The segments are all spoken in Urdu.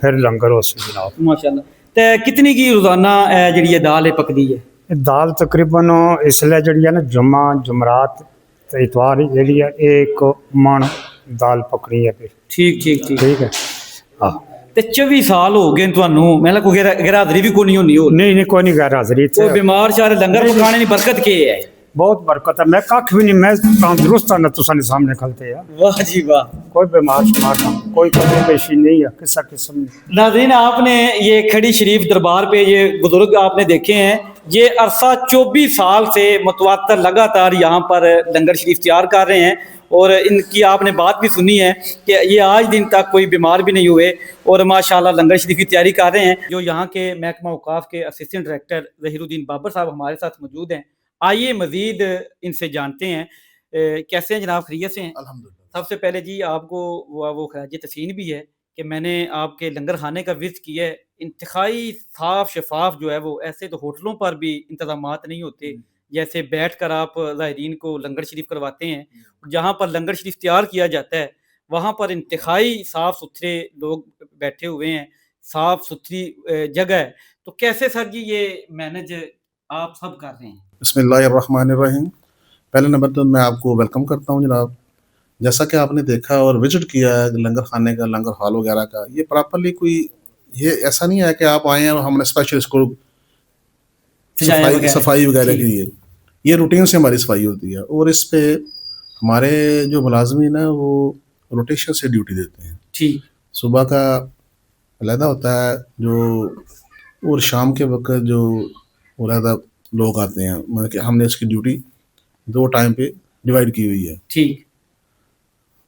پھر لنگر ہو سی جناب. ماشاءاللہ. تے کتنی کی روزانہ جڑی ہے دال ہے پکدی ہے؟ یہ دال تقریباً اس لیے جڑی ہے نا جمعہ جمعرات تے اتوار جڑی ہے ایک من دال پکنی ہے. پھر ٹھیک ٹھیک ٹھیک. ٹھیک ہے. ہاں تے 24 سال ہو گئے تانوں، میں کوئی غیر حاضری بھی کوئی نہیں ہونی ہو؟ نہیں کوئی نہیں غیر حاضری کوئی بیمار چارے لنگر پکانے دی برکت کی ہے؟ بہت برکت ہے. میں کھ بھی نہیں، میں تندرست ہوں تساں سامنے کھلتے ہیں. واہ جی واہ. کوئی بیمار شمار نہ، کوئی کمی پیشی نہیں ہے کسی قسم کی. ناظرین آپ نے یہ کھڑی شریف دربار پہ یہ بزرگ آپ نے دیکھے ہیں، یہ عرصہ 24 سال سے متواتر لگاتار یہاں پر لنگر شریف تیار کر رہے ہیں، اور ان کی آپ نے بات بھی سنی ہے کہ یہ آج دن تک کوئی بیمار بھی نہیں ہوئے اور ماشاءاللہ لنگر شریف کی تیاری کر رہے ہیں. جو یہاں کے محکمہ اوقاف کے اسسٹنٹ ڈائریکٹر ظہیر الدین بابر صاحب ہمارے ساتھ موجود ہیں. آئیے مزید ان سے جانتے ہیں. کیسے ہیں جناب؟ خیریت سے ہیں؟ الحمدللہ. سب سے پہلے جی آپ کو وہ خراج تحسین بھی ہے کہ میں نے آپ کے لنگر خانے کا وزٹ کیا ہے. انتہائی صاف شفاف جو ہے وہ، ایسے تو ہوٹلوں پر بھی انتظامات نہیں ہوتے جیسے بیٹھ کر آپ زائرین کو لنگر شریف کرواتے ہیں. جہاں پر لنگر شریف تیار کیا جاتا ہے وہاں پر انتہائی صاف ستھرے لوگ بیٹھے ہوئے ہیں، صاف ستھری جگہ ہے. تو کیسے سر جی یہ مینج آپ سب کر رہے ہیں؟ بسم اللہ الرحمن الرحیم. پہلے نمبر تو میں آپ کو ویلکم کرتا ہوں جناب. جیسا کہ آپ نے دیکھا اور وزٹ کیا ہے لنگر خانے کا، لنگر ہال وغیرہ کا، یہ پراپرلی کوئی یہ ایسا نہیں ہے کہ آپ آئے ہیں اور ہم نے اسپیشل اس کو صفائی وغیرہ کی ہے. یہ روٹین سے ہماری صفائی ہوتی ہے، اور اس پہ ہمارے جو ملازمین ہیں وہ روٹیشن سے ڈیوٹی دیتے ہیں. ٹھیک. صبح کا علیحدہ ہوتا ہے جو، اور شام کے وقت جو علیحدہ لوگ آتے ہیں. مطلب کہ ہم نے اس کی ڈیوٹی 2 ٹائم پہ ڈیوائڈ کی ہوئی ہے. ٹھیک.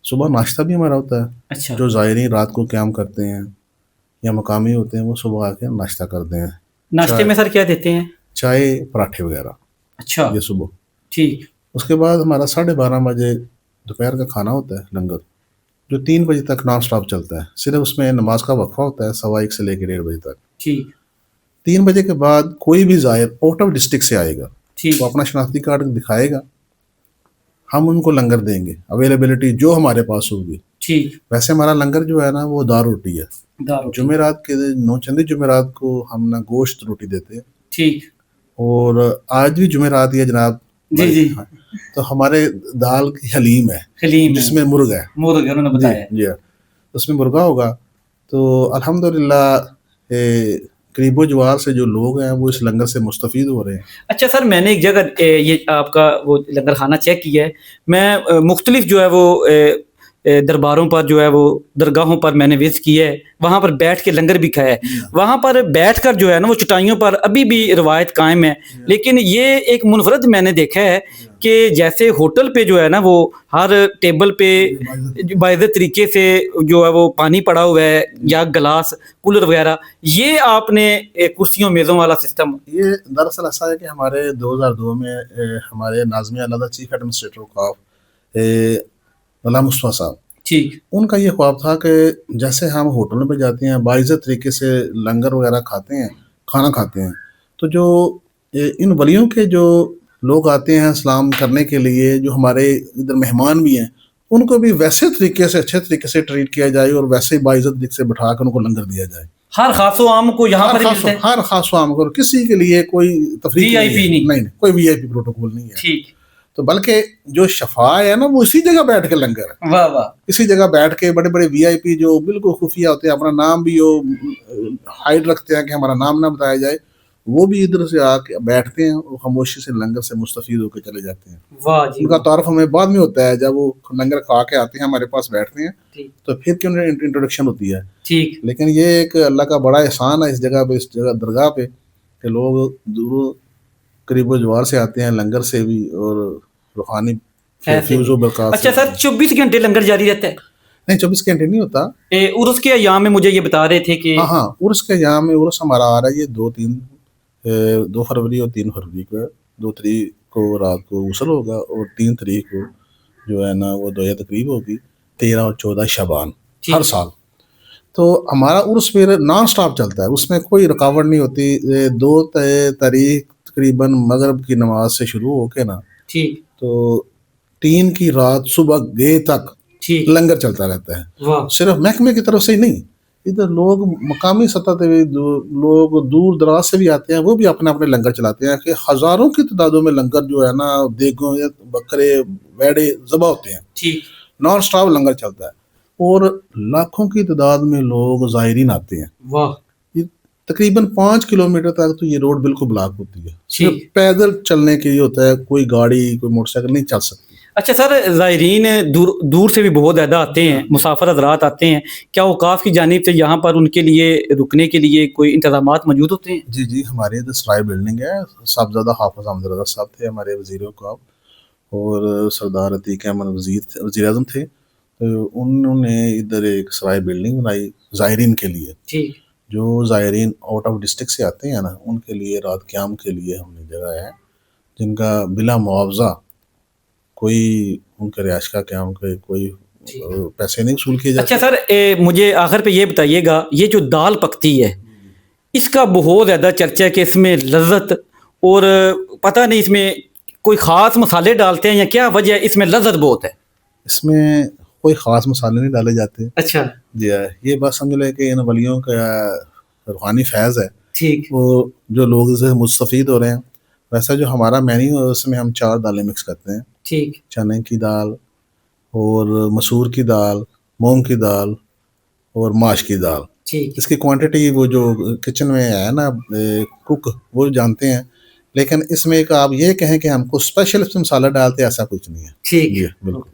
صبح ناشتہ بھی ہمارا ہوتا ہے. اچھا. جو زائرین رات کو قیام کرتے ہیں یا مقامی ہوتے ہیں وہ صبح آ کے ناشتہ کرتے ہیں. ناشتے میں سر کیا دیتے ہیں؟ چائے پراٹھے وغیرہ. اچھا. یہ صبح. ٹھیک. اس کے بعد ہمارا 12:30 بجے دوپہر کا کھانا ہوتا ہے لنگر، جو 3 بجے تک نان اسٹاپ چلتا ہے. صرف اس میں نماز کا وقفہ ہوتا ہے 1:15 سے لے کے 1:30 بجے تک. ٹھیک. 3 بجے کے بعد کوئی بھی زائر آؤٹ آف ڈسٹرکٹ سے آئے گا، ٹھیک. وہ اپنا شناختی کارڈ دکھائے گا، ہم ان کو لنگر دیں گے. اویلیبلٹی جو ہمارے پاس ہوگی. ٹھیک. ویسے ہمارا لنگر جو ہے نا وہ دار روٹی ہے. جمعرات کے نوچندی جمعرات کو ہم نا گوشت روٹی دیتے ہیں. ٹھیک. اور آج بھی جمعرات ہی ہے جناب. جی جی. تو ہمارے دال کی حلیم ہے، حلیم جس میں مرغ ہے. مرغ انہوں نے بتایا. جی اس میں مرغا ہوگا. تو الحمدللہ قریب و جوار سے جو لوگ ہیں وہ اس لنگر سے مستفید ہو رہے ہیں. اچھا سر، میں نے ایک جگہ یہ آپ کا وہ لنگر خانہ چیک کیا ہے. میں مختلف جو ہے وہ درباروں پر جو ہے وہ درگاہوں پر میں نے وزٹ کیا ہے، وہاں پر بیٹھ کے لنگر بھی کھایا ہے. وہاں پر بیٹھ کر جو ہے نا وہ چٹائیوں پر ابھی بھی روایت قائم ہے. لیکن یہ ایک منفرد میں نے دیکھا ہے کہ جیسے ہوٹل پہ جو ہے نا وہ ہر ٹیبل پہ باعزت طریقے سے جو ہے وہ پانی پڑا ہوا ہے یا گلاس کولر وغیرہ، یہ آپ نے کرسیوں میزوں والا سسٹم. یہ دراصل ایسا ہے کہ ہمارے 2002 میں ہمارے ناظم اعلیٰ چیف ایڈمنسٹریٹر اوقاف علامہ مصطفیٰ صاحب، ٹھیک، ان کا یہ خواب تھا کہ جیسے ہم ہوٹلوں پہ جاتے ہیں باعزت طریقے سے لنگر وغیرہ کھاتے ہیں، کھانا کھاتے ہیں، تو جو ان ولیوں کے جو لوگ آتے ہیں اسلام کرنے کے لیے، جو ہمارے ادھر مہمان بھی ہیں، ان کو بھی ویسے طریقے سے اچھے طریقے سے ٹریٹ کیا جائے اور ویسے باعزت طریقے سے بٹھا کر ان کو لنگر دیا جائے. ہر خاص و عام کو یہاں پر ملتا ہے. ہر خاص و عام کو، کسی کے لیے کوئی تفریح نہیں، کوئی وی آئی پی پروٹوکول نہیں ہے. ٹھیک. تو بلکہ جو شفا ہے نا وہ اسی جگہ بیٹھ کے لنگر ہے. واہ واہ. اسی جگہ بیٹھ کے بڑے بڑے وی آئی پی جو بالکل خفیہ ہوتے ہیں، اپنا نام بھی وہ ہائڈ رکھتے ہیں کہ ہمارا نام نہ بتایا جائے، وہ بھی ادھر سے آ کے بیٹھتے ہیں اور خاموشی سے لنگر سے مستفید ہو کے چلے جاتے ہیں. واہ جی. ان کا تعارف ہمیں بعد میں ہوتا ہے جب وہ لنگر کھا کے آتے ہیں ہمارے پاس بیٹھتے ہیں، تو پھر کیوں انٹروڈکشن ہوتی ہے. ٹھیک. لیکن یہ ایک اللہ کا بڑا احسان ہے اس جگہ پہ، اس جگہ درگاہ پہ، کہ لوگ دور قریب و جوار سے آتے ہیں، لنگر سے بھی اور روحانی فیوز و برکات. اچھا سر، 24 گھنٹے لنگر جاری رہتا ہے؟ نہیں، 24 گھنٹے نہیں ہوتا. عرس کے ایام میں مجھے یہ بتا رہے تھے کہ ہاں عرس کے ایام میں، عرس ہمارا آ رہا ہے یہ 2 فروری اور 3 فروری کو. 2 تاریخ کو رات کو غسل ہوگا اور 3 تاریخ کو جو ہے نا وہ دویا تقریب ہوگی. 13 اور 14 شعبان ہر سال. تو ہمارا عرس پھر نان سٹاپ چلتا ہے، اس میں کوئی رکاوٹ نہیں ہوتی. 2 تاریخ تقریباً مغرب کی نماز سے شروع ہو کے نا، ٹھیک، تو 3 کی رات صبح گے تک لنگر چلتا رہتا ہے. صرف محکمے کی طرف سے ہی نہیں، ادھر لوگ مقامی سطح پہ جو لوگ دور دراز سے بھی آتے ہیں وہ بھی اپنے اپنے لنگر چلاتے ہیں کہ ہزاروں کی تعدادوں میں لنگر جو ہے نا دیگوں یا بکرے ویڑے ذبح ہوتے ہیں، ٹھیک نان اسٹاپ لنگر چلتا ہے اور لاکھوں کی تعداد میں لوگ زائرین آتے ہیں. واہ یہ تقریباً 5 کلومیٹر تک تو یہ روڈ بالکل بلاک ہوتی ہے، ٹھیک. صرف پیدل چلنے کے لیے ہوتا ہے، کوئی گاڑی کوئی موٹر سائیکل نہیں چل سکتی. اچھا سر، زائرین دور سے بھی بہت زیادہ آتے ہیں، مسافر حضرات آتے ہیں، کیا اوقاف کی جانب سے یہاں پر ان کے لیے رکنے کے لیے کوئی انتظامات موجود ہوتے ہیں؟ جی جی، ہمارے ادھر سرائے بلڈنگ ہے، صاحبزادہ حافظ احمد رضا صاحب تھے ہمارے وزیر اوقاف، اور سردار عتیق احمد وزیر اعظم تھے، تو انہوں نے ادھر ایک سرائے بلڈنگ بنائی زائرین کے لیے. ٹھیک. جو زائرین آؤٹ آف ڈسٹرکٹ سے آتے ہیں نا ان کے لیے رات قیام کے لیے ہم نے جگہ ہے جن کا بلا معاوضہ کوئی ان کے رہائش کا قیام کے کوئی پیسے نہیں وصول کیے جاتے. اچھا سر، مجھے آخر پہ یہ بتائیے گا، یہ جو دال پکتی ہے اس کا بہت زیادہ چرچا ہے کہ اس میں لذت، اور پتہ نہیں اس میں کوئی خاص مسالے ڈالتے ہیں یا کیا وجہ ہے، اس میں لذت بہت ہے. اس میں کوئی خاص مسالے نہیں ڈالے جاتے. اچھا جی یہ بات سمجھ لیں کہ ان ولیوں کا روحانی فیض ہے، ٹھیک. وہ جو لوگ اسے مستفید ہو رہے ہیں. ویسا جو ہمارا مینیو ہے اس میں ہم 4 دالیں مکس کرتے ہیں، ٹھیک. چنے کی دال اور مسور کی دال، مونگ کی دال اور ماش کی دال. ٹھیک. اس کی کوانٹٹی وہ جو کچن میں ہے نا کک وہ جانتے ہیں، لیکن اس میں ایک آپ یہ کہیں کہ ہم کو اسپیشل مسالہ ڈالتے ایسا کچھ نہیں ہے. ٹھیک. جی بالکل.